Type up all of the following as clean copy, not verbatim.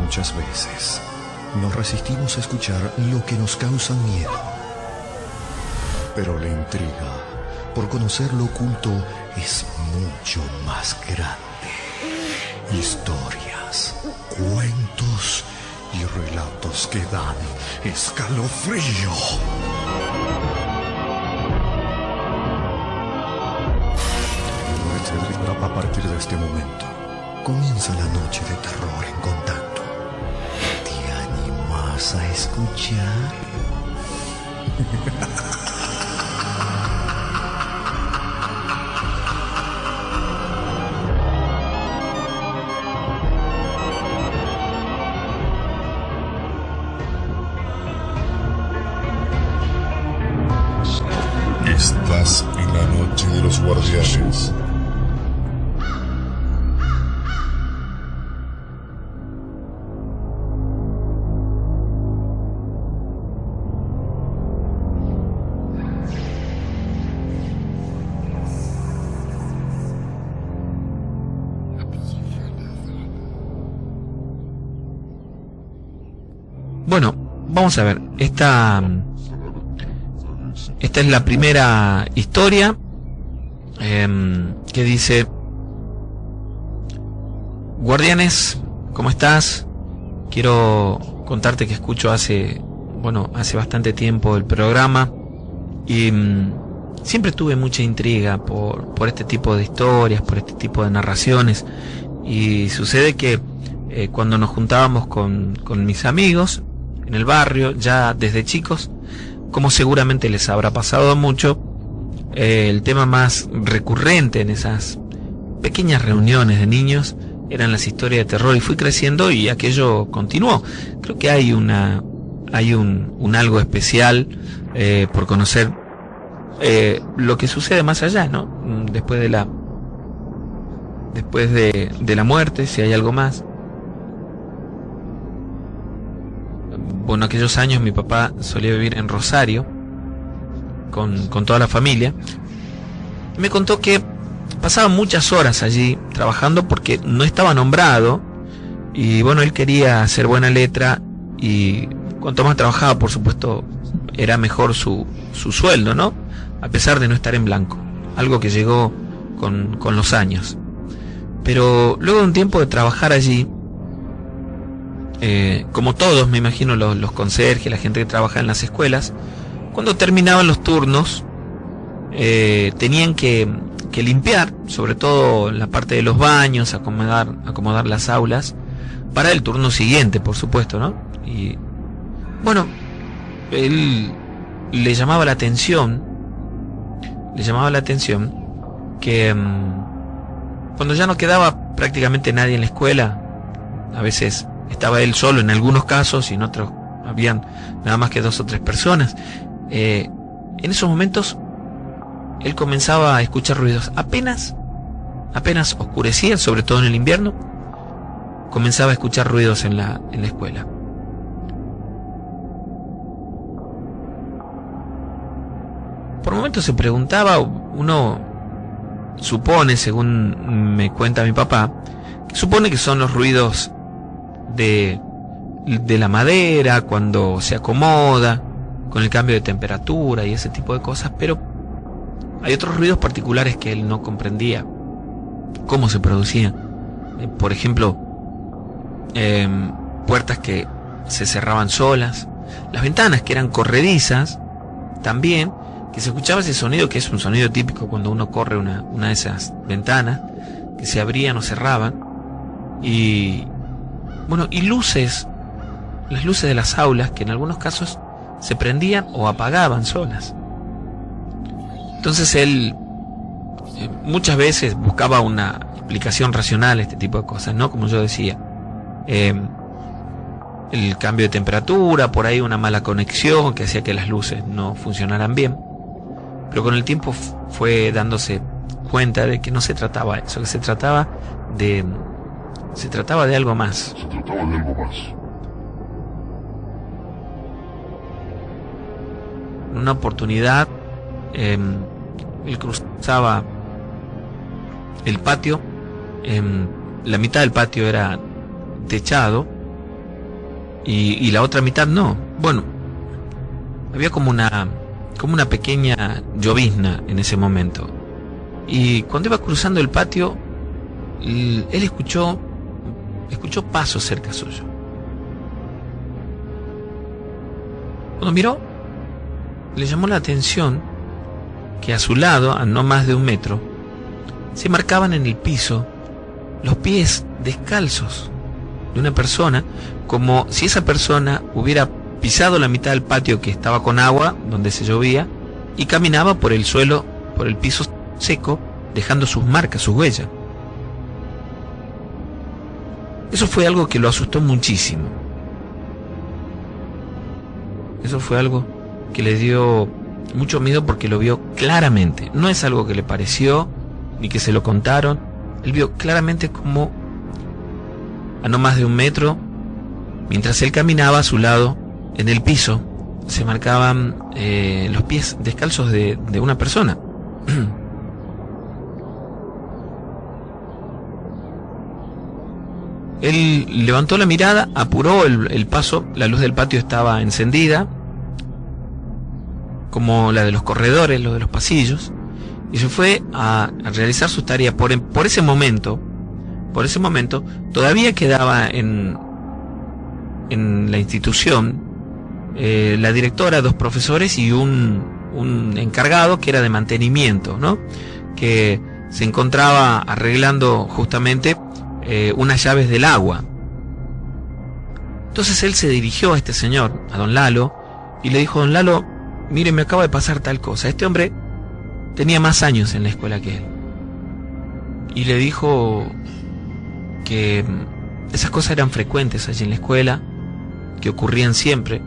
Muchas veces nos resistimos a escuchar lo que nos causa miedo. Pero la intriga por conocer lo oculto es mucho más grande. Historias, cuentos y relatos que dan escalofrío. A partir de este momento comienza la noche de terror en Contacto. ¿Te animas a escuchar? Estás en la noche de los guardianes. Bueno, vamos a ver, esta es la primera historia que dice: Guardianes, ¿cómo estás? Quiero contarte que escucho hace bastante tiempo el programa y siempre tuve mucha intriga por este tipo de historias, por este tipo de narraciones, y sucede que cuando nos juntábamos con mis amigos en el barrio, ya desde chicos, como seguramente les habrá pasado mucho, el tema más recurrente en esas pequeñas reuniones de niños eran las historias de terror, y fui creciendo y aquello continuó. Creo que hay un algo especial por conocer lo que sucede más allá, ¿no? Después de la muerte, si hay algo más. Bueno, aquellos años mi papá solía vivir en Rosario con toda la familia. Me contó que pasaba muchas horas allí trabajando porque no estaba nombrado, y bueno, él quería hacer buena letra, y cuanto más trabajaba, por supuesto, era mejor su sueldo, ¿no? A pesar de no estar en blanco, algo que llegó con los años. Pero luego de un tiempo de trabajar allí, como todos, me imagino, los conserjes, la gente que trabaja en las escuelas, cuando terminaban los turnos, tenían que limpiar, sobre todo la parte de los baños, acomodar las aulas para el turno siguiente, por supuesto, ¿no? Y bueno, él le llamaba la atención que cuando ya no quedaba prácticamente nadie en la escuela, a veces estaba él solo en algunos casos, y en otros habían nada más que 2 o 3 personas. En esos momentos él comenzaba a escuchar ruidos. Apenas oscurecía, sobre todo en el invierno, comenzaba a escuchar ruidos en la escuela. Por momentos se preguntaba, uno supone, según me cuenta mi papá, que supone que son los ruidos de la madera cuando se acomoda con el cambio de temperatura y ese tipo de cosas, pero hay otros ruidos particulares que él no comprendía cómo se producían. Por ejemplo, puertas que se cerraban solas, las ventanas que eran corredizas también, que se escuchaba ese sonido, que es un sonido típico cuando uno corre una de esas ventanas, que se abrían o cerraban. Y bueno, y las luces de las aulas, que en algunos casos se prendían o apagaban solas. Entonces él muchas veces buscaba una explicación racional a este tipo de cosas, ¿no? Como yo decía, el cambio de temperatura, por ahí una mala conexión que hacía que las luces no funcionaran bien. Pero con el tiempo fue dándose cuenta de que no se trataba de eso, que se trataba de algo más. Se trataba de algo más. En una oportunidad, él cruzaba el patio, la mitad del patio era techado y la otra mitad no. Bueno, había como una pequeña llovizna en ese momento. Y cuando iba cruzando el patio, él escuchó pasos cerca suyo. Cuando miró, le llamó la atención que a su lado, a no más de 1 metro, se marcaban en el piso los pies descalzos de una persona, como si esa persona hubiera pisado la mitad del patio que estaba con agua, donde se llovía, y caminaba por el suelo, por el piso seco, dejando sus marcas, sus huellas. Eso fue algo que lo asustó muchísimo. Eso fue algo que le dio mucho miedo porque lo vio claramente. No es algo que le pareció, ni que se lo contaron. Él vio claramente como a no más de 1 metro, mientras él caminaba a su lado, en el piso, se marcaban los pies descalzos de una persona. Él levantó la mirada, apuró el paso, la luz del patio estaba encendida, como la de los corredores, lo de los pasillos, y se fue a realizar sus tareas. Por ese momento, todavía quedaba en la institución la directora, 2 profesores y un encargado que era de mantenimiento, ¿no? Que se encontraba arreglando justamente unas llaves del agua. Entonces él se dirigió a este señor, a don Lalo, y le dijo: don Lalo, mire, me acaba de pasar tal cosa. Este hombre tenía más años en la escuela que él. Y le dijo que esas cosas eran frecuentes allí en la escuela, que ocurrían siempre,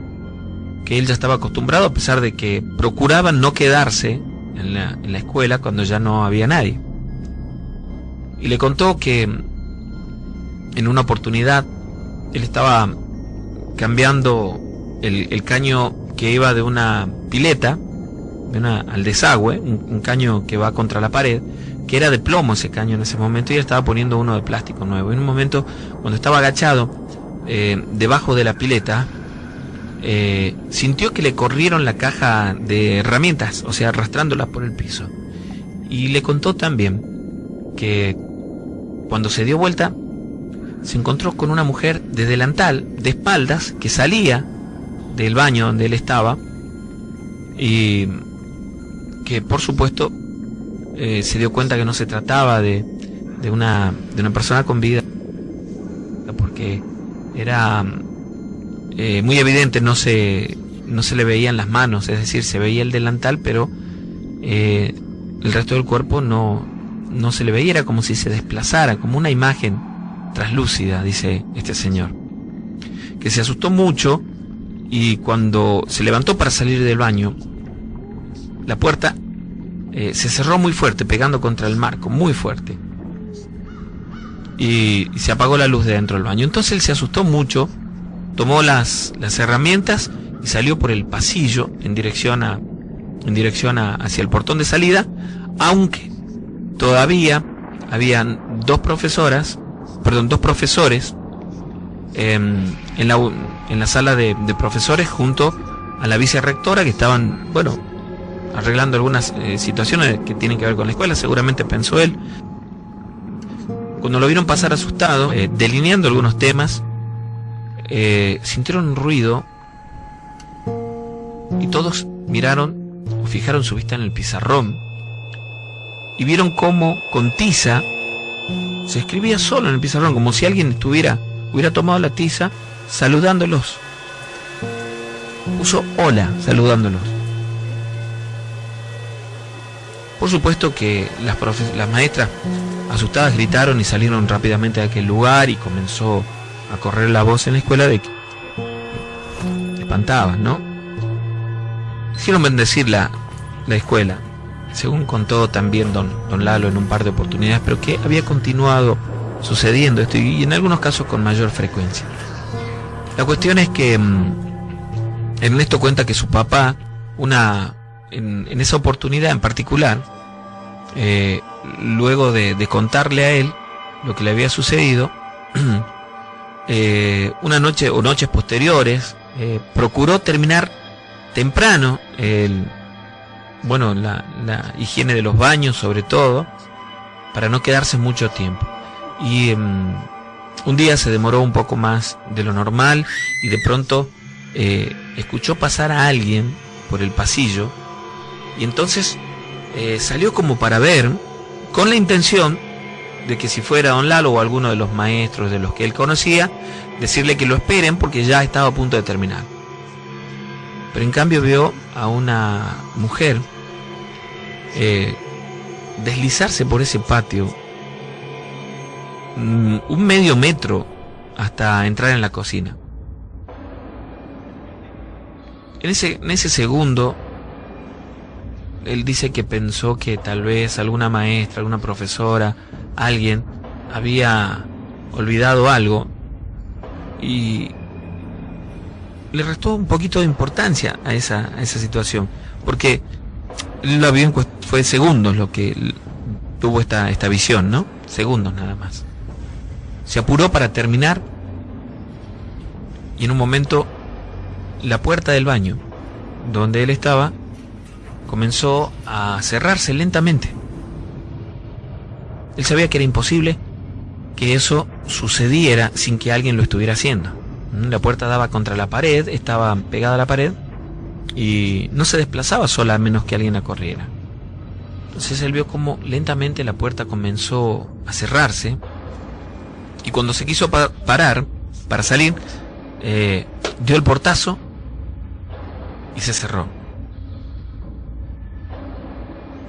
que él ya estaba acostumbrado, a pesar de que procuraban no quedarse en la escuela cuando ya no había nadie. Y le contó que en una oportunidad él estaba cambiando el caño que iba de una pileta al desagüe, un caño que va contra la pared, que era de plomo ese caño en ese momento, y él estaba poniendo uno de plástico nuevo. Y en un momento, cuando estaba agachado debajo de la pileta, sintió que le corrieron la caja de herramientas, o sea, arrastrándola por el piso. Y le contó también que cuando se dio vuelta, se encontró con una mujer de delantal, de espaldas, que salía del baño donde él estaba, y que por supuesto se dio cuenta que no se trataba de una persona con vida, porque era muy evidente, no se le veían las manos, es decir, se veía el delantal, pero el resto del cuerpo no se le veía, era como si se desplazara, como una imagen traslúcida, dice este señor, que se asustó mucho, y cuando se levantó para salir del baño, la puerta se cerró muy fuerte, pegando contra el marco, muy fuerte, y se apagó la luz de dentro del baño. Entonces él se asustó mucho, tomó las herramientas y salió por el pasillo en dirección hacia el portón de salida, aunque todavía habían dos profesores en la sala de profesores, junto a la vicerrectora, que estaban, bueno, arreglando algunas situaciones que tienen que ver con la escuela, seguramente pensó él. Cuando lo vieron pasar asustado, delineando algunos temas, sintieron un ruido y todos miraron o fijaron su vista en el pizarrón y vieron cómo con tiza se escribía solo en el pizarrón, como si alguien hubiera tomado la tiza, saludándolos. Puso hola saludándolos. Por supuesto que las maestras, asustadas, gritaron y salieron rápidamente de aquel lugar, y comenzó a correr la voz en la escuela de que espantaban, ¿no? Hicieron bendecir la escuela, según contó también don Lalo en un par de oportunidades, pero que había continuado sucediendo esto y en algunos casos con mayor frecuencia. La cuestión es que Ernesto cuenta que su papá, en esa oportunidad en particular, luego de contarle a él lo que le había sucedido, una noche o noches posteriores, procuró terminar temprano la higiene de los baños, sobre todo, para no quedarse mucho tiempo. Y un día se demoró un poco más de lo normal y de pronto escuchó pasar a alguien por el pasillo y entonces salió como para ver, con la intención de que si fuera don Lalo o alguno de los maestros de los que él conocía, decirle que lo esperen porque ya estaba a punto de terminar. Pero en cambio vio a una mujer deslizarse por ese patio un medio metro hasta entrar en la cocina. En ese segundo, él dice que pensó que tal vez alguna maestra, alguna profesora, alguien había olvidado algo y le restó un poquito de importancia a esa situación, porque él lo vio fue segundos lo que tuvo esta visión, ¿no? Segundos nada más. Se apuró para terminar y en un momento la puerta del baño donde él estaba comenzó a cerrarse lentamente. Él sabía que era imposible que eso sucediera sin que alguien lo estuviera haciendo. La puerta daba contra la pared, estaba pegada a la pared y no se desplazaba sola a menos que alguien la corriera. Entonces él vio cómo lentamente la puerta comenzó a cerrarse y cuando se quiso parar para salir, dio el portazo y se cerró.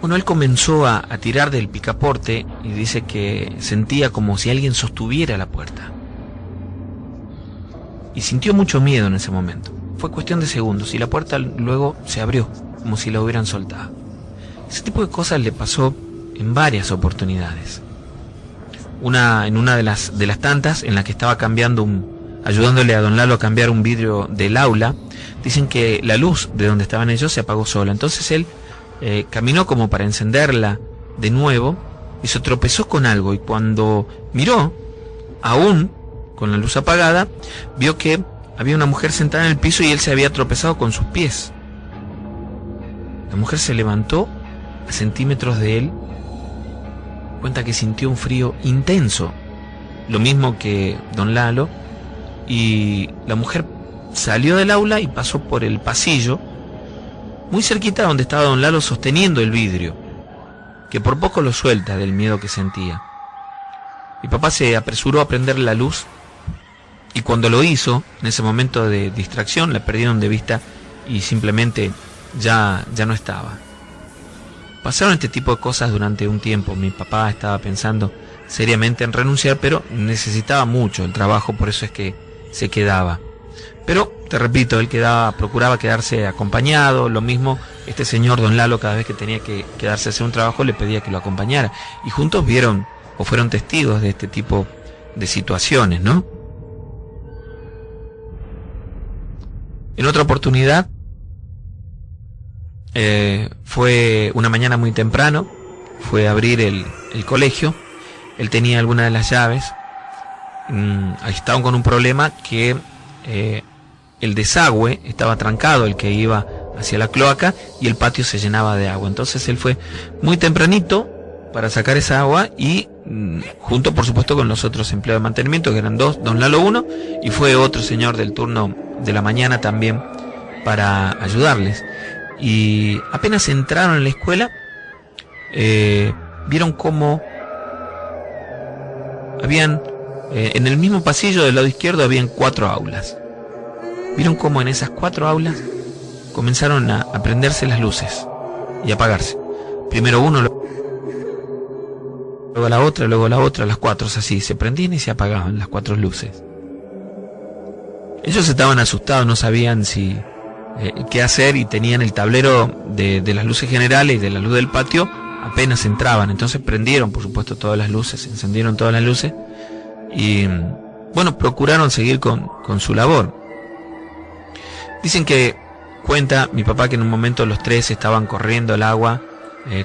Bueno, él comenzó a tirar del picaporte y dice que sentía como si alguien sostuviera la puerta. Y sintió mucho miedo en ese momento. Fue cuestión de segundos y la puerta luego se abrió, como si la hubieran soltado. Ese tipo de cosas le pasó en varias oportunidades. En una de las tantas en la que estaba ayudándole a don Lalo a cambiar un vidrio del aula, dicen que la luz de donde estaban ellos se apagó sola. Entonces él caminó como para encenderla de nuevo y se tropezó con algo y cuando miró, aún con la luz apagada, vio que había una mujer sentada en el piso y él se había tropezado con sus pies. La mujer se levantó a centímetros de él, cuenta que sintió un frío intenso, lo mismo que don Lalo, y la mujer salió del aula y pasó por el pasillo, muy cerquita donde estaba don Lalo sosteniendo el vidrio, que por poco lo suelta del miedo que sentía. Mi papá se apresuró a prender la luz y cuando lo hizo, en ese momento de distracción, la perdieron de vista y simplemente ya no estaba. Pasaron este tipo de cosas durante un tiempo. Mi papá estaba pensando seriamente en renunciar, pero necesitaba mucho el trabajo, por eso es que se quedaba. Pero, te repito, él procuraba quedarse acompañado, lo mismo este señor don Lalo, cada vez que tenía que quedarse a hacer un trabajo, le pedía que lo acompañara. Y juntos vieron o fueron testigos de este tipo de situaciones, ¿no? En otra oportunidad, fue una mañana muy temprano, fue a abrir el colegio, él tenía alguna de las llaves, estaban con un problema que el desagüe estaba trancado, el que iba hacia la cloaca, y el patio se llenaba de agua. Entonces él fue muy tempranito para sacar esa agua y junto por supuesto con los otros empleados de mantenimiento, que eran dos, don Lalo uno, y fue otro señor del turno de la mañana también para ayudarles. Y apenas entraron en la escuela, vieron cómo habían, en el mismo pasillo del lado izquierdo habían 4 aulas. Vieron cómo en esas 4 aulas comenzaron a prenderse las luces y a apagarse. Primero uno, luego la otra, las 4, así, se prendían y se apagaban las 4 luces. Ellos estaban asustados, no sabían qué hacer, y tenían el tablero de las luces generales y de la luz del patio, apenas entraban. Entonces prendieron, por supuesto, todas las luces, encendieron todas las luces y, bueno, procuraron seguir con su labor. Dicen que cuenta mi papá que en un momento los tres estaban corriendo el agua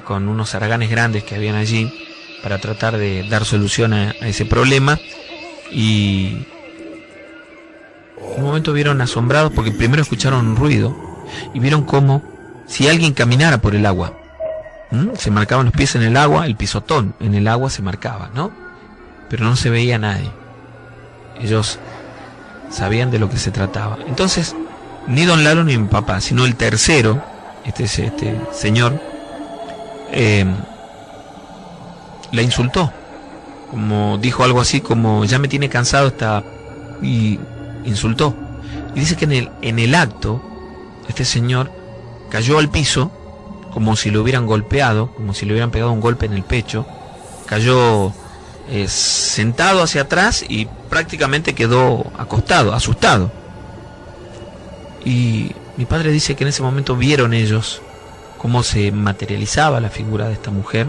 con unos haraganes grandes que habían allí para tratar de dar solución a ese problema, y en un momento vieron asombrados porque primero escucharon un ruido y vieron como si alguien caminara por el agua. Se marcaban los pies en el agua, el pisotón en el agua se marcaba, ¿no? Pero no se veía a nadie. Ellos sabían de lo que se trataba. Entonces, ni don Lalo ni mi papá, sino el tercero, este señor, la insultó. Como dijo algo así como: ya me tiene cansado y insultó. Y dice que en el acto, este señor cayó al piso como si lo hubieran golpeado, como si le hubieran pegado un golpe en el pecho. Cayó sentado hacia atrás y prácticamente quedó acostado, asustado. Y mi padre dice que en ese momento vieron ellos cómo se materializaba la figura de esta mujer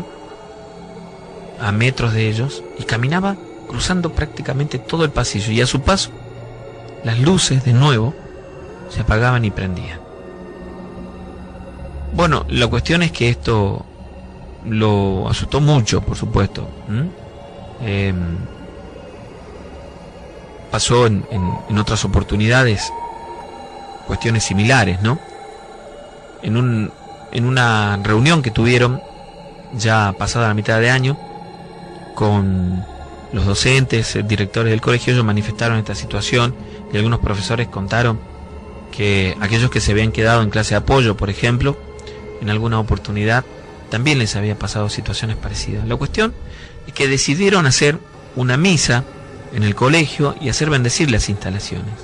a metros de ellos, y caminaba cruzando prácticamente todo el pasillo, y a su paso las luces de nuevo se apagaban y prendían. Bueno, la cuestión es que esto lo asustó mucho, por supuesto. Pasó en otras oportunidades cuestiones similares, ¿no? En una reunión que tuvieron ya pasada la mitad de año con los docentes, directores del colegio, ellos manifestaron esta situación, y algunos profesores contaron que aquellos que se habían quedado en clase de apoyo, por ejemplo, en alguna oportunidad también les había pasado situaciones parecidas. La cuestión es que decidieron hacer una misa en el colegio y hacer bendecir las instalaciones.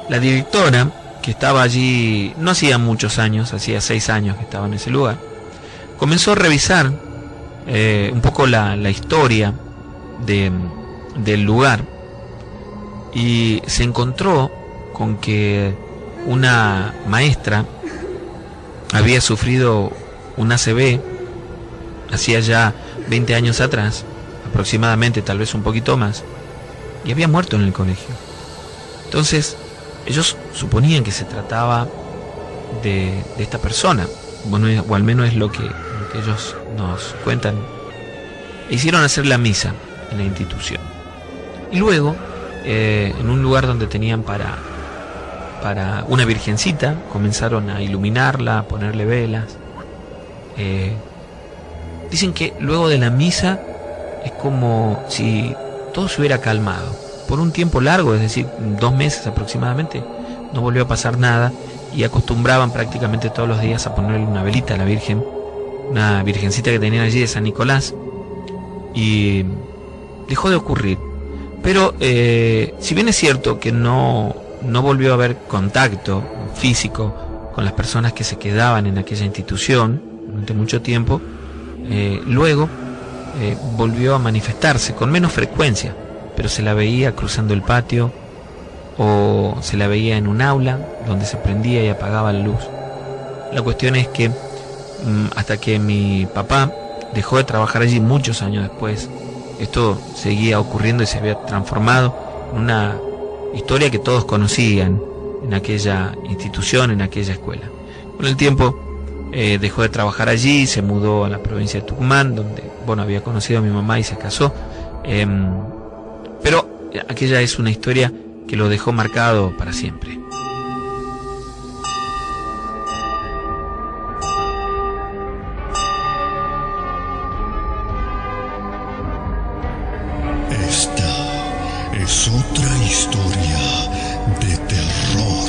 La directora, que estaba allí no hacía muchos años, hacía 6 años que estaba en ese lugar, comenzó a revisar un poco la historia del lugar, y se encontró con que una maestra había sufrido un ACV hacía ya 20 años atrás, aproximadamente, tal vez un poquito más, y había muerto en el colegio. Entonces ellos suponían que se trataba de esta persona, bueno, o al menos es lo que ellos nos cuentan. E hicieron hacer la misa en la institución, y luego en un lugar donde tenían para una virgencita, comenzaron a iluminarla, a ponerle velas. Dicen que luego de la misa es como si todo se hubiera calmado por un tiempo largo, es decir, 2 meses aproximadamente. No volvió a pasar nada, y acostumbraban prácticamente todos los días a ponerle una velita a la Virgen, una virgencita que tenían allí de San Nicolás, y dejó de ocurrir. Pero si bien es cierto que no volvió a haber contacto físico con las personas que se quedaban en aquella institución durante mucho tiempo, luego volvió a manifestarse con menos frecuencia, pero se la veía cruzando el patio, o se la veía en un aula donde se prendía y apagaba la luz. La cuestión es que hasta que mi papá dejó de trabajar allí muchos años después, esto seguía ocurriendo y se había transformado en una historia que todos conocían en aquella institución, en aquella escuela. Con el tiempo dejó de trabajar allí, se mudó a la provincia de Tucumán, donde, bueno, había conocido a mi mamá y se casó. Pero aquella es una historia que lo dejó marcado para siempre. Esta es otra historia de terror.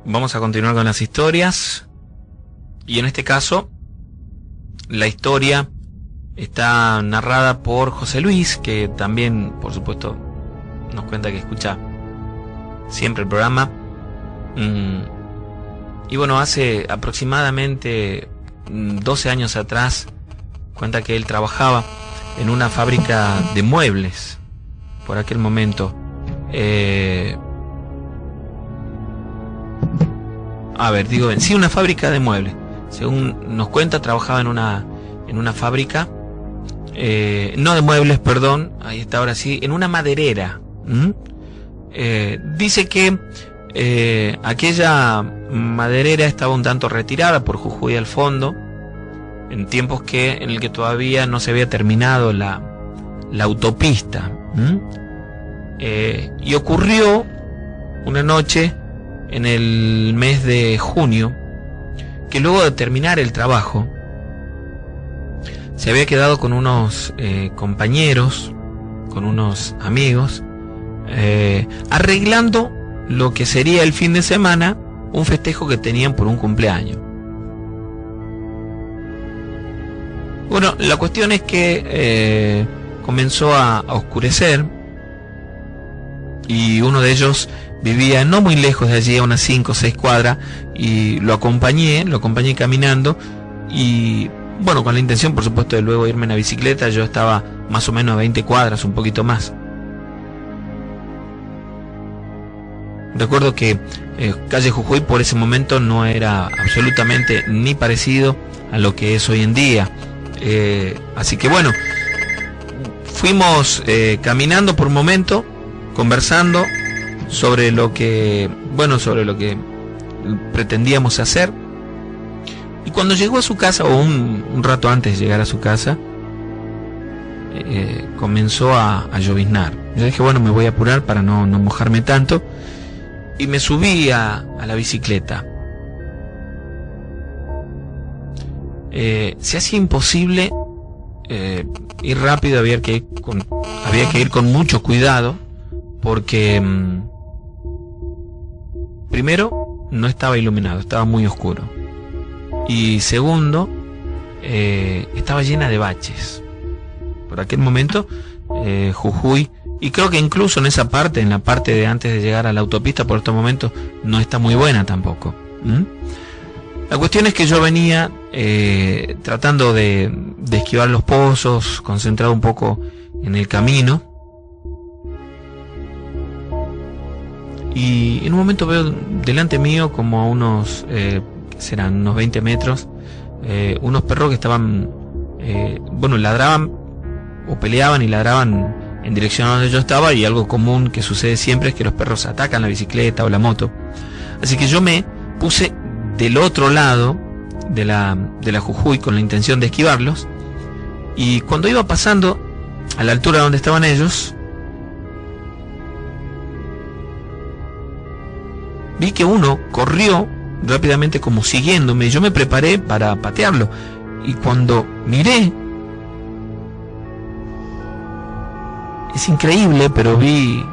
vamos a continuar con las historias. Y en este caso, la historia está narrada por José Luis, que también, por supuesto, nos cuenta que escucha siempre el programa. Y bueno, hace aproximadamente 12 años atrás, cuenta que él trabajaba en una fábrica de muebles, por aquel momento. Sí, una fábrica de muebles. Según nos cuenta, trabajaba en una fábrica, no de muebles, perdón, ahí está, ahora sí, en una maderera. Dice que aquella maderera estaba un tanto retirada por Jujuy al fondo, en tiempos en el que todavía no se había terminado la autopista. Y ocurrió una noche en el mes de junio, que luego de terminar el trabajo se había quedado con unos compañeros, con unos amigos, arreglando lo que sería el fin de semana, un festejo que tenían por un cumpleaños. Bueno, la cuestión es que comenzó a oscurecer, y uno de ellos vivía no muy lejos de allí, a unas 5 o 6 cuadras, y lo acompañé caminando, y bueno, con la intención, por supuesto, de luego irme en la bicicleta. Yo estaba más o menos a 20 cuadras, un poquito más. Recuerdo que calle Jujuy por ese momento no era absolutamente ni parecido a lo que es hoy en día. Así que bueno, fuimos caminando por un momento, conversando sobre lo que pretendíamos hacer. Y cuando llegó a su casa, o un rato antes de llegar a su casa, comenzó a lloviznar. Yo dije, bueno, me voy a apurar para no mojarme tanto, y me subí a la bicicleta. Se hacía imposible ir rápido, había que ir con mucho cuidado, porque primero, no estaba iluminado, estaba muy oscuro, y segundo, estaba llena de baches. Por aquel momento, Jujuy, y creo que incluso en la parte de antes de llegar a la autopista, por estos momentos no está muy buena tampoco. La cuestión es que yo venía tratando de esquivar los pozos, concentrado un poco en el camino, y en un momento veo delante mío, como a unos serán unos 20 metros, unos perros que estaban ladraban o peleaban y ladraban en dirección a donde yo estaba. Y algo común que sucede siempre es que los perros atacan la bicicleta o la moto. Así que yo me puse del otro lado de la Jujuy con la intención de esquivarlos, y cuando iba pasando a la altura donde estaban ellos, vi que uno corrió rápidamente como siguiéndome. Yo me preparé para patearlo, y cuando miré, es increíble, pero vi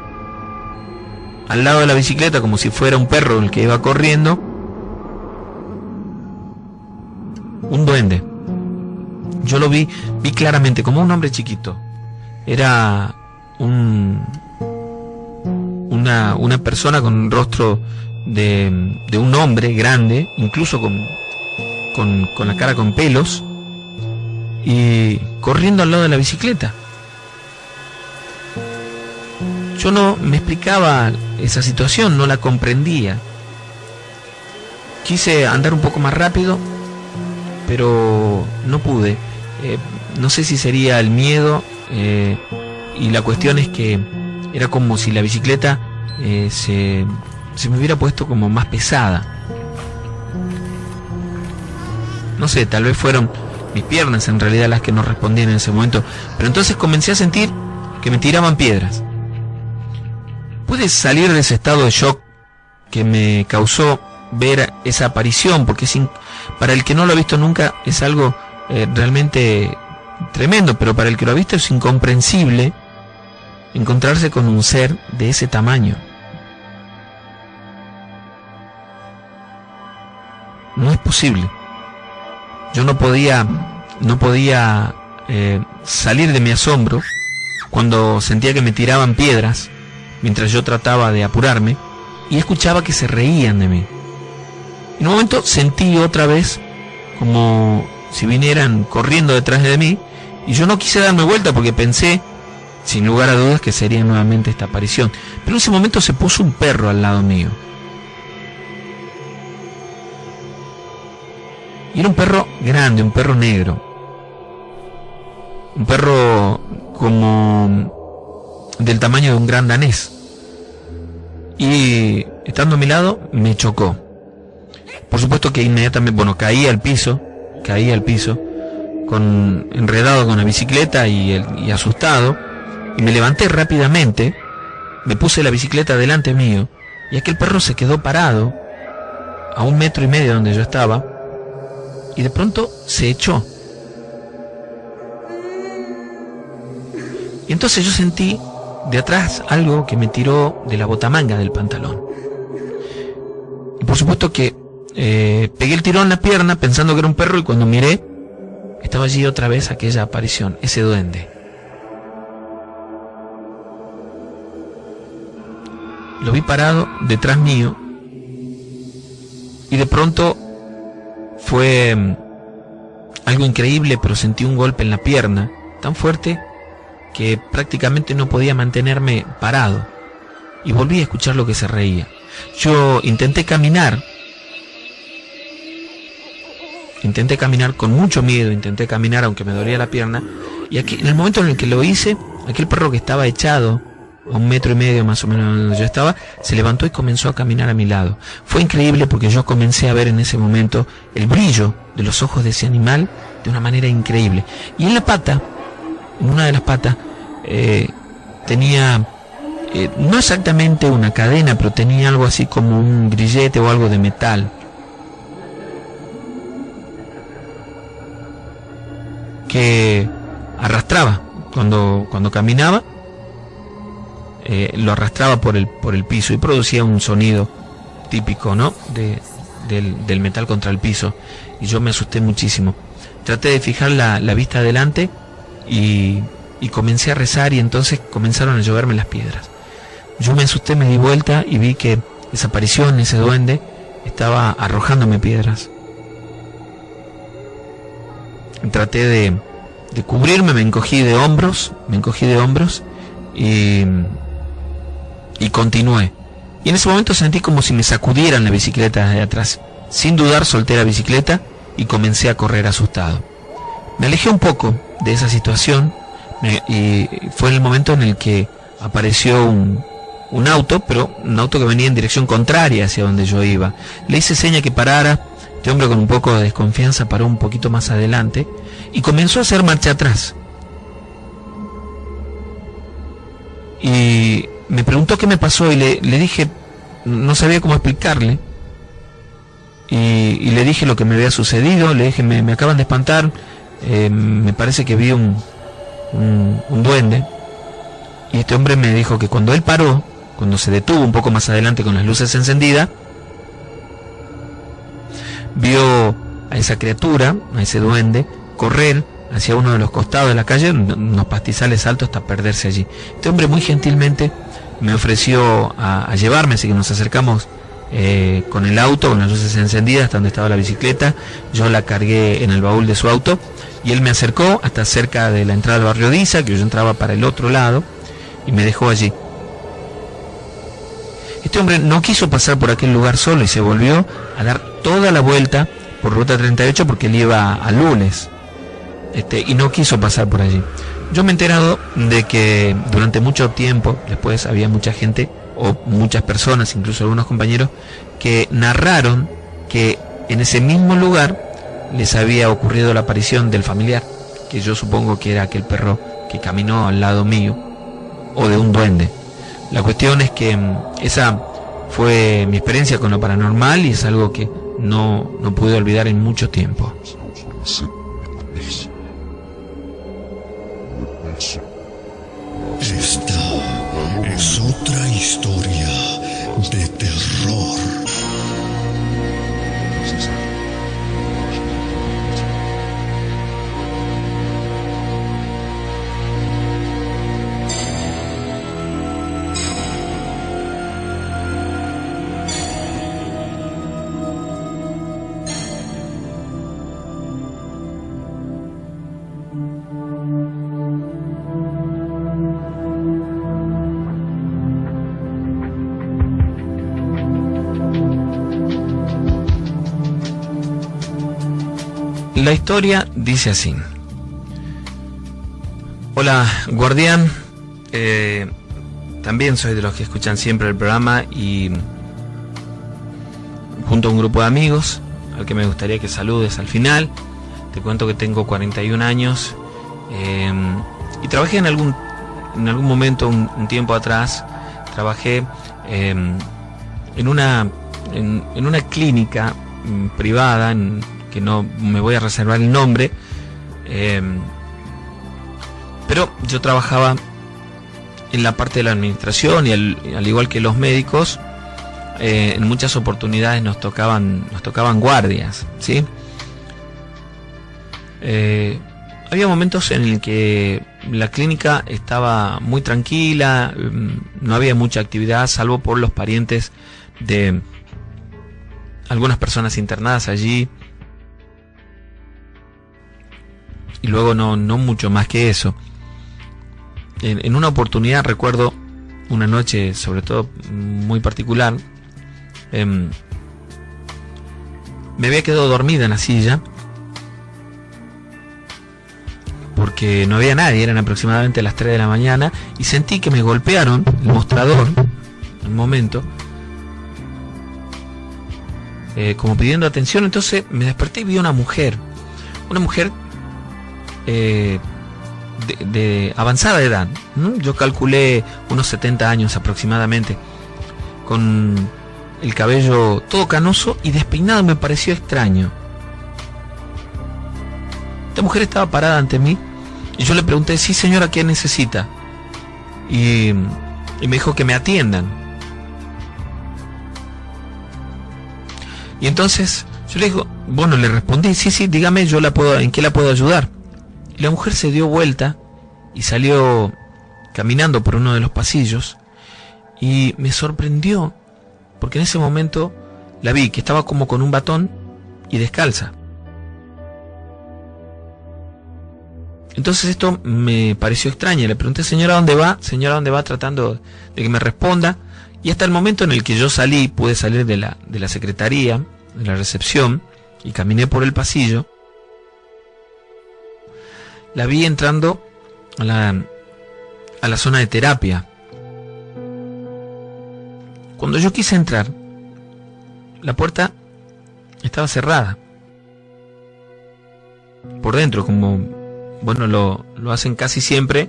al lado de la bicicleta, como si fuera un perro el que iba corriendo, un duende. Yo lo vi claramente, como un hombre chiquito. Era una persona con un rostro de un hombre grande, incluso con la cara con pelos, y corriendo al lado de la bicicleta. Yo no me explicaba esa situación, no la comprendía. Quise andar un poco más rápido, pero no pude. No sé si sería el miedo, y la cuestión es que era como si la bicicleta se me hubiera puesto como más pesada. No sé, tal vez fueron mis piernas en realidad las que no respondían en ese momento. Pero entonces comencé a sentir que me tiraban piedras. Pude salir de ese estado de shock que me causó ver esa aparición, porque para el que no lo ha visto nunca es algo realmente tremendo, pero para el que lo ha visto es incomprensible encontrarse con un ser de ese tamaño. no es posible. Yo no podía salir de mi asombro cuando sentía que me tiraban piedras mientras yo trataba de apurarme y escuchaba que se reían de mí. En un momento sentí otra vez como si vinieran corriendo detrás de mí y yo no quise darme vuelta porque pensé, sin lugar a dudas, que sería nuevamente esta aparición. Pero en ese momento se puso un perro al lado mío. Y era un perro grande, un perro negro. Un perro como del tamaño de un gran danés. Y estando a mi lado, me chocó. Por supuesto que inmediatamente, caí al piso, enredado con la bicicleta y asustado. Y me levanté rápidamente, me puse la bicicleta delante mío, y aquel perro se quedó parado a 1,5 metros de donde yo estaba, y de pronto se echó. Y entonces yo sentí de atrás algo que me tiró de la botamanga del pantalón. Y por supuesto que pegué el tirón en la pierna pensando que era un perro, y cuando miré, estaba allí otra vez aquella aparición, ese duende. Lo vi parado detrás mío y de pronto fue algo increíble, pero sentí un golpe en la pierna tan fuerte que prácticamente no podía mantenerme parado y volví a escuchar lo que se reía. Yo intenté caminar con mucho miedo, intenté caminar aunque me dolía la pierna, y aquí, en el momento en el que lo hice, aquel perro que estaba echado a 1,5 metros más o menos donde yo estaba, se levantó y comenzó a caminar a mi lado. Fue increíble porque yo comencé a ver en ese momento el brillo de los ojos de ese animal de una manera increíble. Y en una de las patas, tenía, no exactamente una cadena, pero tenía algo así como un grillete o algo de metal, que arrastraba cuando caminaba. Lo arrastraba por el piso y producía un sonido típico, ¿no?, del metal contra el piso, y yo me asusté muchísimo. Traté de fijar la vista adelante y comencé a rezar, y entonces comenzaron a lloverme las piedras. Yo me asusté, me di vuelta y vi que esa aparición, ese duende, estaba arrojándome piedras. Traté de cubrirme, me encogí de hombros y continué. Y en ese momento sentí como si me sacudieran la bicicleta de atrás. Sin dudar solté la bicicleta y comencé a correr asustado. Me alejé un poco de esa situación y fue en el momento en el que apareció un auto, pero un auto que venía en dirección contraria hacia donde yo iba. Le hice seña que parara. Este hombre, con un poco de desconfianza, paró un poquito más adelante y comenzó a hacer marcha atrás. Y me preguntó qué me pasó y le dije, no sabía cómo explicarle, y le dije lo que me había sucedido. Le dije, me acaban de espantar, me parece que vi un duende. Y este hombre me dijo que cuando él paró, cuando se detuvo un poco más adelante con las luces encendidas, vio a esa criatura, a ese duende, correr hacia uno de los costados de la calle, unos pastizales altos, hasta perderse allí. Este hombre muy gentilmente me ofreció a llevarme, así que nos acercamos con el auto, con las luces encendidas, hasta donde estaba la bicicleta. Yo la cargué en el baúl de su auto y él me acercó hasta cerca de la entrada del barrio Diza, que yo entraba para el otro lado, y me dejó allí. Este hombre no quiso pasar por aquel lugar solo y se volvió a dar toda la vuelta por ruta 38 porque él iba a Lules, y no quiso pasar por allí. Yo me he enterado de que durante mucho tiempo después había mucha gente, o muchas personas, incluso algunos compañeros, que narraron que en ese mismo lugar les había ocurrido la aparición del familiar, que yo supongo que era aquel perro que caminó al lado mío, o de un duende. La cuestión es que esa fue mi experiencia con lo paranormal, y es algo que no pude olvidar en mucho tiempo. Esta es otra historia de terror. La historia dice así. Hola, guardián. También soy de los que escuchan siempre el programa y junto a un grupo de amigos al que me gustaría que saludes al final. Te cuento que tengo 41 años y trabajé en algún momento, un tiempo atrás, trabajé en una clínica privada, que no me voy a reservar el nombre, pero yo trabajaba en la parte de la administración y al igual que los médicos, en muchas oportunidades nos tocaban guardias, ¿sí? Había momentos en el que la clínica estaba muy tranquila, no había mucha actividad, salvo por los parientes de algunas personas internadas allí, y luego no mucho más que eso. En una oportunidad, recuerdo una noche sobre todo muy particular, me había quedado dormida en la silla porque no había nadie, eran aproximadamente las 3 de la mañana, y sentí que me golpearon el mostrador en un momento, como pidiendo atención. Entonces me desperté y vi una mujer de avanzada edad, ¿no? Yo calculé unos 70 años aproximadamente, con el cabello todo canoso y despeinado. Me pareció extraño. Esta mujer estaba parada ante mí y yo le pregunté: sí, señora, ¿qué necesita? Y me dijo que me atiendan. Y entonces yo le digo, bueno, le respondí: sí, dígame, ¿en qué la puedo ayudar? Y la mujer se dio vuelta y salió caminando por uno de los pasillos, y me sorprendió porque en ese momento la vi que estaba como con un batón y descalza. Entonces esto me pareció extraño. Le pregunté: señora, ¿dónde va? Señora, ¿dónde va? Tratando de que me responda. Y hasta el momento en el que yo pude salir de la secretaría, de la recepción, y caminé por el pasillo, la vi entrando a la zona de terapia. Cuando yo quise entrar, la puerta estaba cerrada por dentro, como bueno lo hacen casi siempre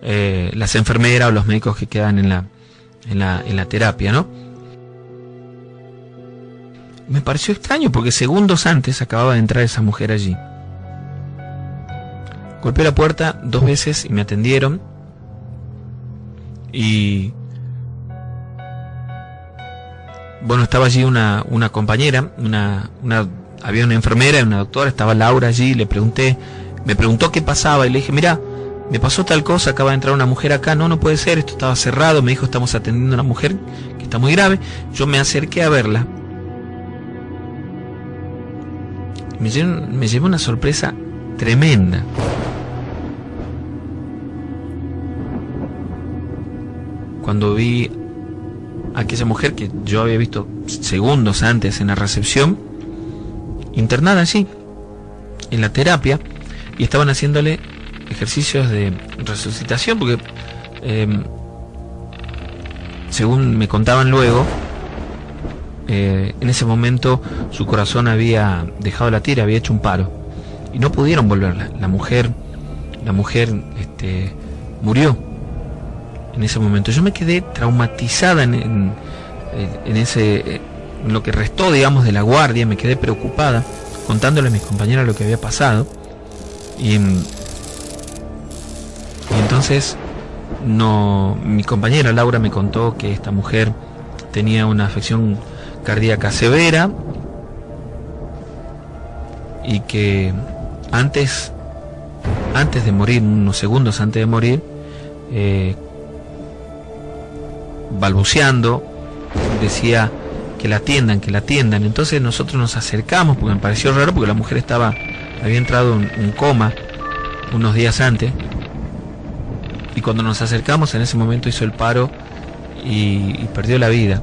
las enfermeras o los médicos que quedan en la terapia, ¿no? Me pareció extraño porque segundos antes acababa de entrar esa mujer allí. Golpeé la puerta 2 veces y me atendieron. Y bueno, estaba allí una compañera, había una enfermera y una doctora, estaba Laura allí. Me preguntó qué pasaba y le dije: mira, me pasó tal cosa, acaba de entrar una mujer acá. No puede ser, esto estaba cerrado. Me dijo: estamos atendiendo a una mujer que está muy grave. Yo me acerqué a verla. Me llevó una sorpresa tremenda. Cuando vi a aquella mujer que yo había visto segundos antes en la recepción, internada allí, en la terapia, y estaban haciéndole ejercicios de resucitación, porque según me contaban luego, en ese momento su corazón había dejado de latir, había hecho un paro, y no pudieron volverla. La mujer murió en ese momento. Yo me quedé traumatizada en lo que restó, digamos, de la guardia. Me quedé preocupada, contándole a mis compañeras lo que había pasado, y entonces mi compañera Laura me contó que esta mujer tenía una afección cardíaca severa y que antes de morir, unos segundos antes de morir, balbuceando, decía que la atiendan. Entonces nosotros nos acercamos porque me pareció raro, porque la mujer había entrado en un coma unos días antes, y cuando nos acercamos en ese momento hizo el paro y perdió la vida.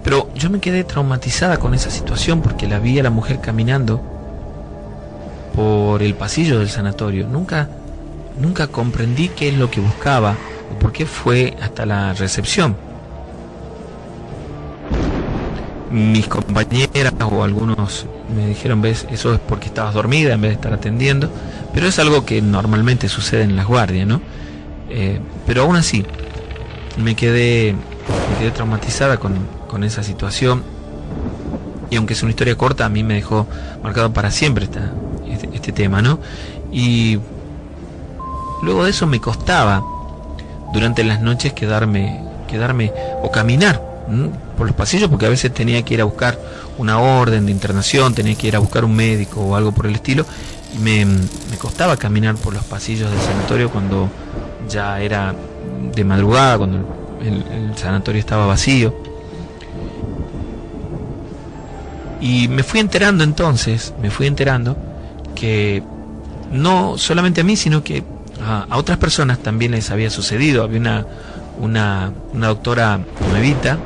Pero yo me quedé traumatizada con esa situación porque la vi a la mujer caminando por el pasillo del sanatorio. Nunca comprendí qué es lo que buscaba o por qué fue hasta la recepción. Mis compañeras o algunos me dijeron, ves, eso es porque estabas dormida en vez de estar atendiendo, pero es algo que normalmente sucede en las guardias, ¿no? Pero aún así me quedé traumatizada con esa situación, y aunque es una historia corta, a mí me dejó marcado para siempre este tema, ¿no? Y luego de eso me costaba durante las noches quedarme o caminar por los pasillos, porque a veces tenía que ir a buscar una orden de internación, tenía que ir a buscar un médico o algo por el estilo, y me costaba caminar por los pasillos del sanatorio cuando ya era de madrugada, cuando el sanatorio estaba vacío. Y me fui enterando que no solamente a mí, sino que a otras personas también les había sucedido. Había una doctora nuevita,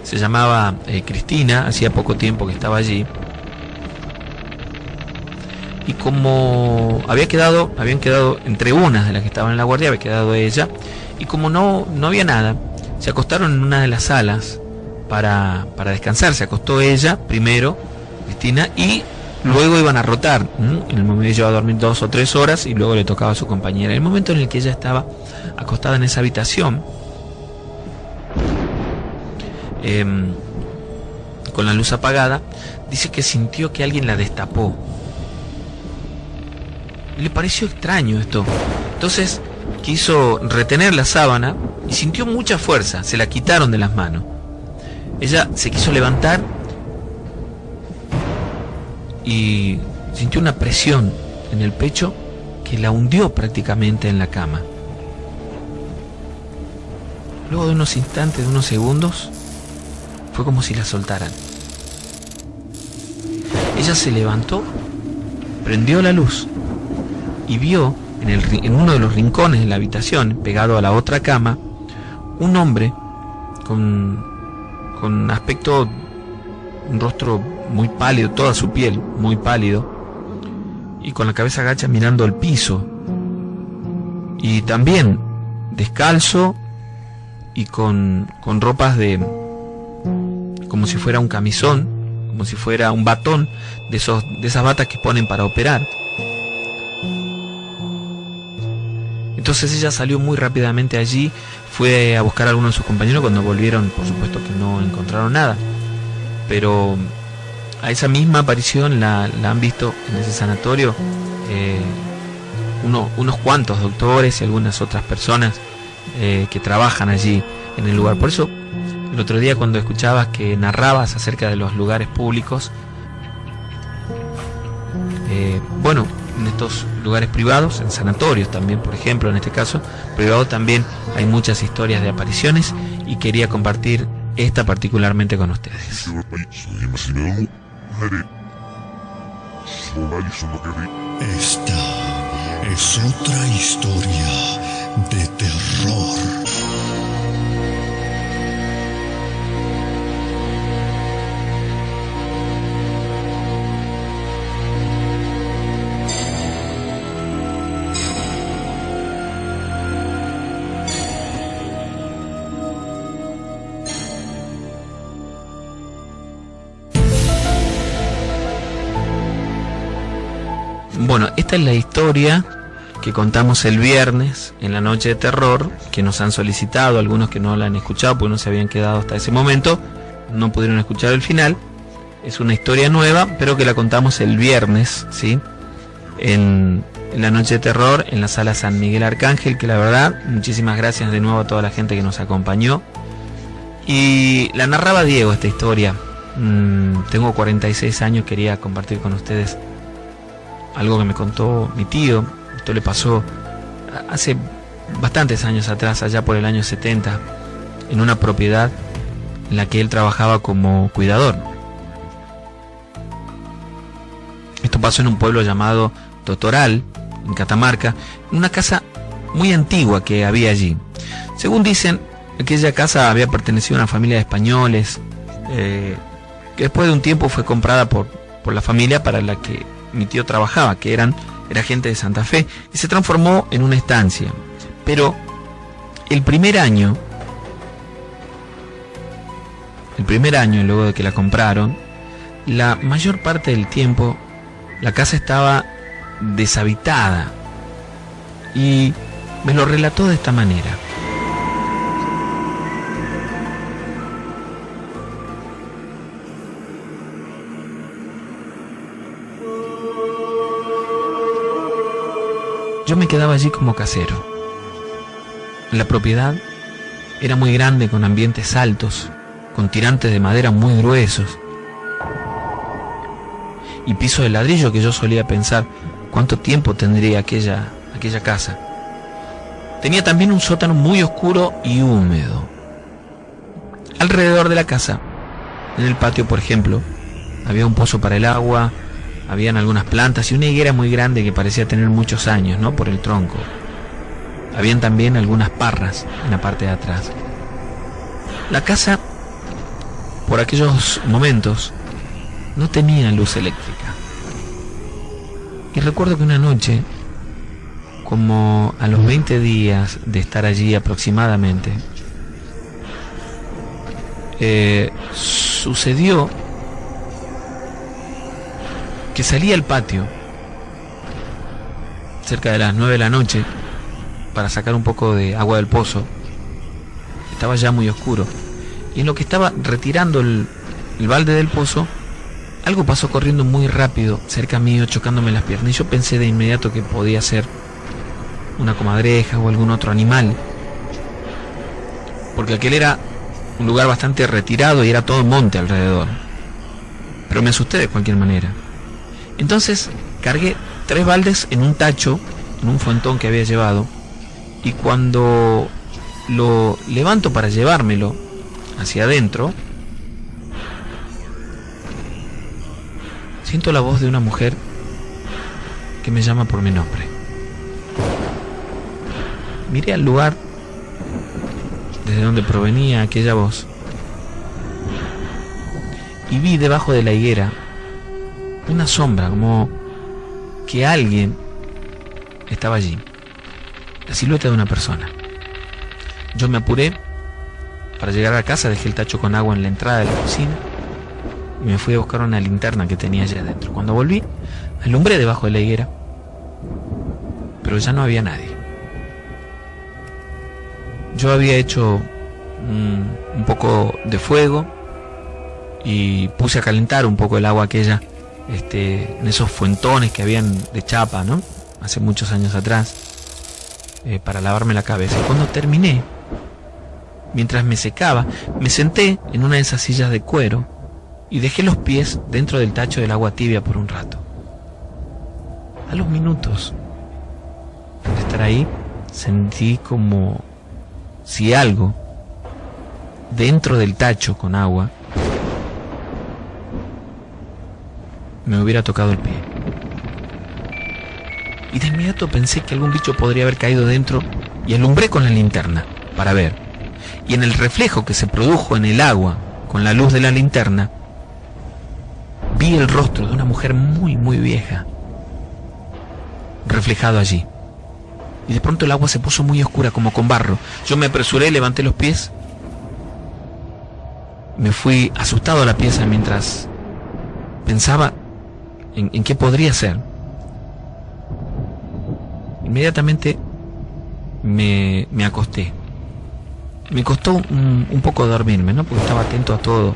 se llamaba Cristina, hacía poco tiempo que estaba allí, y como habían quedado entre unas de las que estaban en la guardia, había quedado ella, y como no había nada, se acostaron en una de las salas para descansar. Se acostó ella primero, Cristina, y luego iban a rotar. En el momento ella iba a dormir 2 o 3 horas y luego le tocaba a su compañera. En el momento en el que ella estaba acostada en esa habitación, con la luz apagada, dice que sintió que alguien la destapó. Le pareció extraño esto. Entonces quiso retener la sábana y sintió mucha fuerza. Se la quitaron de las manos. Ella se quiso levantar y sintió una presión en el pecho que la hundió prácticamente en la cama. Luego de unos instantes, de unos segundos, fue como si la soltaran. Ella se levantó, prendió la luz y vio en uno de los rincones de la habitación, pegado a la otra cama, un hombre con aspecto, un rostro muy pálido, toda su piel muy pálido, y con la cabeza agacha mirando al piso, y también descalzo y con ropas como si fuera un camisón, como si fuera un batón de esas batas que ponen para operar. Entonces ella salió muy rápidamente allí, fue a buscar a algunos de sus compañeros. Cuando volvieron, por supuesto que no encontraron nada, pero a esa misma aparición la han visto en ese sanatorio unos cuantos doctores y algunas otras personas que trabajan allí en el lugar. Por eso el otro día, cuando escuchabas que narrabas acerca de los lugares públicos, en estos lugares privados, en sanatorios también, por ejemplo, en este caso privado, también hay muchas historias de apariciones, y quería compartir esta particularmente con ustedes. Esta es otra historia de terror. Bueno, esta es la historia que contamos el viernes en la noche de terror, que nos han solicitado algunos que no la han escuchado porque no se habían quedado hasta ese momento, no pudieron escuchar el final. Es una historia nueva, pero que la contamos el viernes, ¿sí? En la noche de terror, en la sala San Miguel Arcángel, que la verdad, muchísimas gracias de nuevo a toda la gente que nos acompañó. Y la narraba Diego, esta historia. Tengo 46 años, quería compartir con ustedes algo que me contó mi tío. Esto le pasó hace bastantes años atrás, allá por el año 70, en una propiedad en la que él trabajaba como cuidador. Esto pasó en un pueblo llamado Totoral, en Catamarca, en una casa muy antigua que había allí. Según dicen, aquella casa había pertenecido a una familia de españoles, que después de un tiempo fue comprada por la familia para la que mi tío trabajaba, que era gente de Santa Fe, y se transformó en una estancia. Pero el primer año, luego de que la compraron, la mayor parte del tiempo la casa estaba deshabitada. Y me lo relató de esta manera. Yo me quedaba allí como casero. La propiedad era muy grande, con ambientes altos, con tirantes de madera muy gruesos y piso de ladrillo, que yo solía pensar cuánto tiempo tendría aquella casa. Tenía también un sótano muy oscuro y húmedo. Alrededor de la casa, en el patio por ejemplo, había un pozo para el agua, habían algunas plantas y una higuera muy grande que parecía tener muchos años, ¿no?, por el tronco. Habían también algunas parras en la parte de atrás. La casa, por aquellos momentos, no tenía luz eléctrica. Y recuerdo que una noche, como a los 20 días de estar allí aproximadamente, sucedió que salí al patio cerca de las 9 de la noche para sacar un poco de agua del pozo. Estaba ya muy oscuro, y en lo que estaba retirando el balde del pozo, algo pasó corriendo muy rápido cerca mío, chocándome las piernas, y yo pensé de inmediato que podía ser una comadreja o algún otro animal, porque aquel era un lugar bastante retirado y era todo monte alrededor. Pero me asusté de cualquier manera. Entonces cargué 3 baldes en un tacho, en un fuentón que había llevado, y cuando lo levanto para llevármelo hacia adentro, siento la voz de una mujer que me llama por mi nombre. Miré al lugar desde donde provenía aquella voz y vi debajo de la higuera una sombra, como que alguien estaba allí, la silueta de una persona. Yo me apuré para llegar a casa, dejé el tacho con agua en la entrada de la cocina y me fui a buscar una linterna que tenía allá adentro. Cuando volví, alumbré debajo de la higuera, pero ya no había nadie. Yo había hecho un poco de fuego y puse a calentar un poco el agua aquella, en esos fuentones que habían de chapa, ¿no?, hace muchos años atrás, para lavarme la cabeza. Y cuando terminé, mientras me secaba, me senté en una de esas sillas de cuero y dejé los pies dentro del tacho del agua tibia por un rato. A los minutos de estar ahí, sentí como si algo dentro del tacho con agua me hubiera tocado el pie. Y de inmediato pensé que algún bicho podría haber caído dentro y alumbré con la linterna para ver. Y en el reflejo que se produjo en el agua con la luz de la linterna, vi el rostro de una mujer muy, muy vieja reflejado allí. Y de pronto el agua se puso muy oscura, como con barro. Yo me apresuré, levanté los pies, me fui asustado a la pieza mientras pensaba en qué podría ser. Inmediatamente me acosté. Me costó un poco dormirme, ¿no?, porque estaba atento a todo,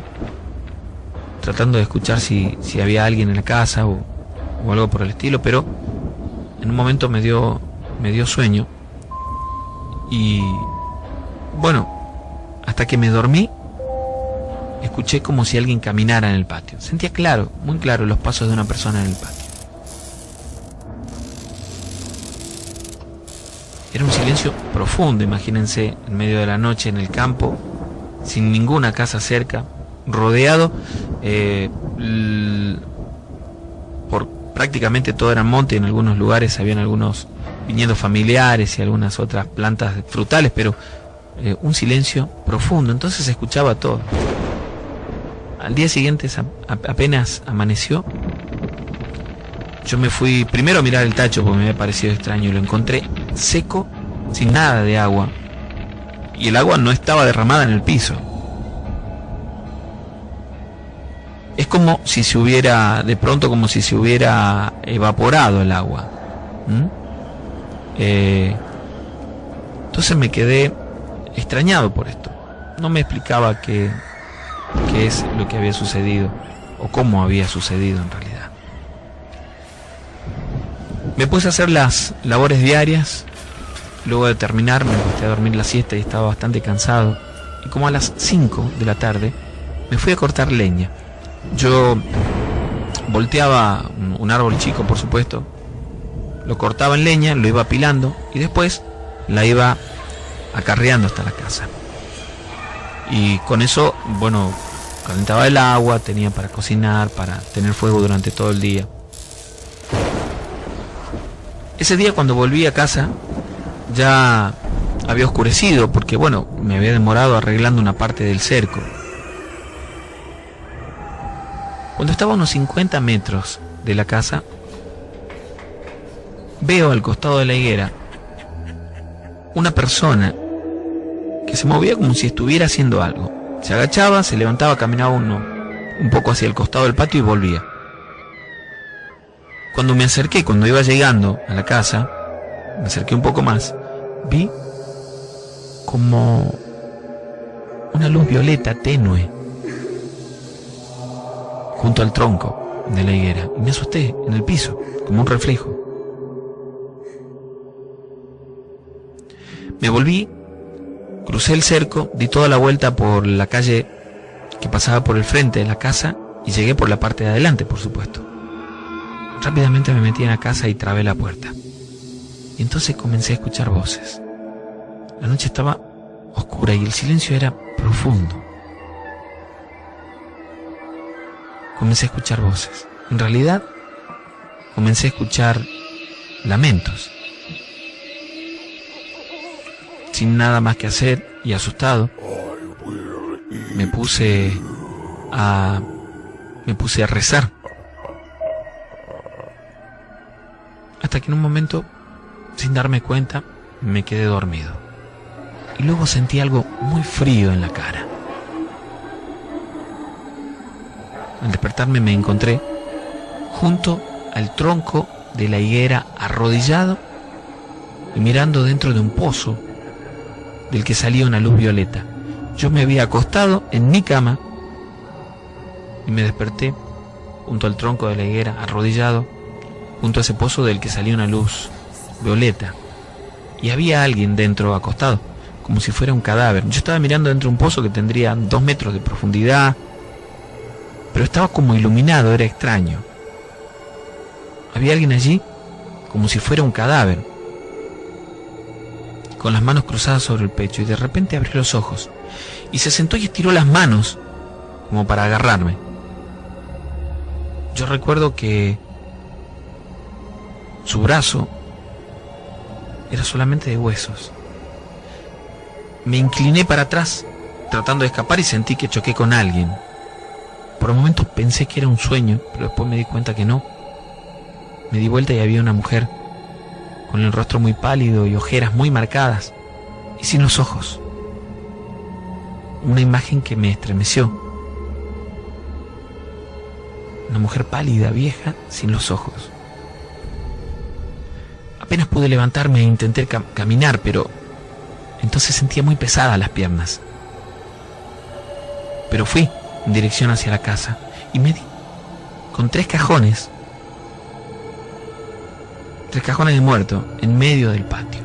tratando de escuchar si había alguien en la casa o algo por el estilo, pero en un momento me dio sueño. Y bueno, hasta que me dormí, escuché como si alguien caminara en el patio. Sentía claro, muy claro, los pasos de una persona en el patio. Era un silencio profundo, imagínense, en medio de la noche en el campo, sin ninguna casa cerca, rodeado por prácticamente todo era monte. En algunos lugares habían algunos viñedos familiares y algunas otras plantas frutales, pero un silencio profundo. Entonces se escuchaba todo. Al día siguiente, apenas amaneció, Yo me fui primero a mirar el tacho porque me había parecido extraño y lo encontré seco, sin nada de agua. Y el agua no estaba derramada en el piso. Es como si se hubiera, de pronto como si se hubiera evaporado el agua. Entonces me quedé extrañado por esto. No me explicaba qué es lo que había sucedido o cómo había sucedido en realidad. Me puse a hacer las labores diarias. Luego de terminar me acosté a dormir la siesta y estaba bastante cansado. Y como a las 5 de la tarde me fui a cortar leña. Yo volteaba un árbol chico, por supuesto, lo cortaba en leña, lo iba apilando y después la iba acarreando hasta la casa. Y con eso, bueno, calentaba el agua, tenía para cocinar, para tener fuego durante todo el día. Ese día cuando volví a casa ya había oscurecido porque, bueno, me había demorado arreglando una parte del cerco. Cuando estaba a unos 50 metros de la casa, veo al costado de la higuera una persona que se movía como si estuviera haciendo algo. Se agachaba, se levantaba, caminaba un poco hacia el costado del patio y volvía. Cuando me acerqué, cuando iba llegando a la casa, me acerqué un poco más, vi como una luz violeta tenue junto al tronco de la higuera, y me asusté en el piso, como un reflejo. Me volví, crucé el cerco, di toda la vuelta por la calle que pasaba por el frente de la casa y llegué por la parte de adelante, por supuesto. Rápidamente me metí en la casa y trabé la puerta. Y entonces comencé a escuchar voces. La noche estaba oscura y el silencio era profundo. Comencé a escuchar voces. En realidad, comencé a escuchar lamentos. Sin nada más que hacer y asustado, me puse a rezar. Hasta que en un momento, sin darme cuenta, me quedé dormido. Y luego sentí algo muy frío en la cara. Al despertarme me encontré junto al tronco de la higuera, arrodillado y mirando dentro de un pozo del que salía una luz violeta. Yo me había acostado en mi cama y me desperté junto al tronco de la higuera, arrodillado junto a ese pozo del que salía una luz violeta. Y había alguien dentro acostado, como si fuera un cadáver. Yo estaba mirando dentro de un pozo que tendría 2 metros de profundidad, pero estaba como iluminado, era extraño. Había alguien allí, como si fuera un cadáver, con las manos cruzadas sobre el pecho, y de repente abrió los ojos, y se sentó y estiró las manos, como para agarrarme. Yo recuerdo que su brazo era solamente de huesos. Me incliné para atrás, tratando de escapar, y sentí que choqué con alguien. Por un momento pensé que era un sueño, pero después me di cuenta que no. Me di vuelta y había una mujer, con el rostro muy pálido y ojeras muy marcadas, y sin los ojos. Una imagen que me estremeció. Una mujer pálida, vieja, sin los ojos. Apenas pude levantarme e intenté caminar, pero entonces sentía muy pesadas las piernas. Pero fui en dirección hacia la casa y me di con 3 cajones de muerto en medio del patio.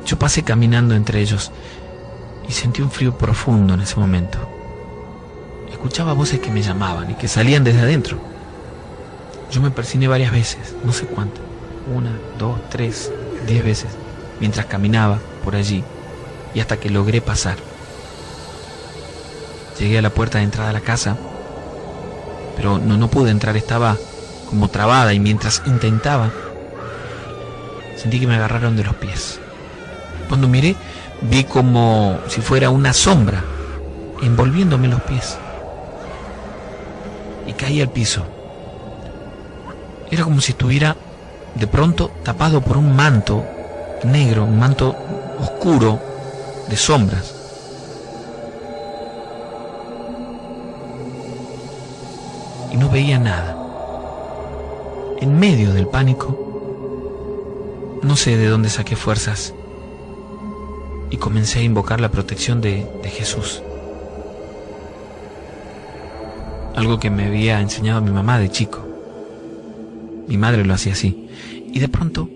Yo pasé caminando entre ellos y sentí un frío profundo en ese momento. Escuchaba voces que me llamaban y que salían desde adentro. Yo me persigné varias veces, no sé cuánto, 1, 2, 3, 10 veces, mientras caminaba por allí y hasta que logré pasar. Llegué a la puerta de entrada a la casa, pero no pude entrar, estaba como trabada, y mientras intentaba, sentí que me agarraron de los pies. Cuando miré, vi como si fuera una sombra envolviéndome los pies, y caí al piso. Era como si estuviera de pronto tapado por un manto negro, un manto oscuro de sombras. Y no veía nada. En medio del pánico, no sé de dónde saqué fuerzas y comencé a invocar la protección de Jesús. Algo que me había enseñado mi mamá de chico. Mi madre lo hacía así. Y de pronto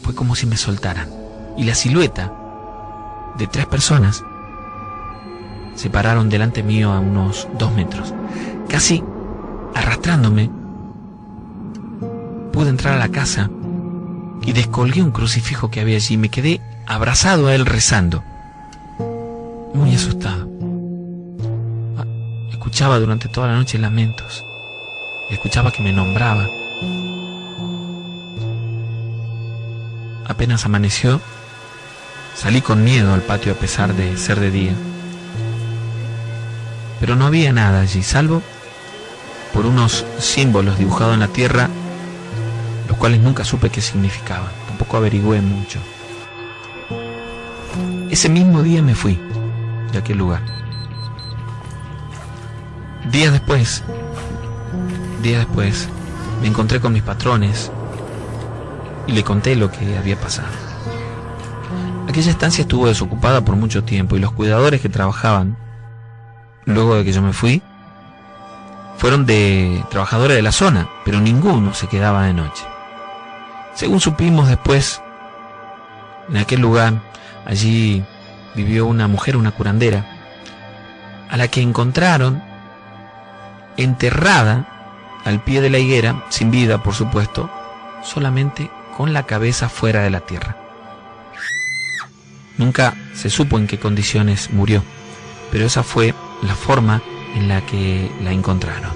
fue como si me soltaran. Y la silueta de 3 personas se pararon delante mío a unos 2 metros. Casi arrastrándome, pude entrar a la casa y descolgué un crucifijo que había allí. Me quedé abrazado a él rezando, muy asustado. Escuchaba durante toda la noche lamentos. Escuchaba que me nombraba. Apenas amaneció, salí con miedo al patio a pesar de ser de día. Pero no había nada allí, salvo por unos símbolos dibujados en la tierra, los cuales nunca supe qué significaban. Tampoco averigüé mucho. Ese mismo día me fui de aquel lugar. Días después, me encontré con mis patrones y le conté lo que había pasado. Aquella estancia estuvo desocupada por mucho tiempo y los cuidadores que trabajaban luego de que yo me fui fueron de trabajadores de la zona, pero ninguno se quedaba de noche. Según supimos después, en aquel lugar, allí vivió una mujer, una curandera, a la que encontraron enterrada al pie de la higuera, sin vida por supuesto, solamente con la cabeza fuera de la tierra. Nunca se supo en qué condiciones murió, pero esa fue la forma en la que la encontraron.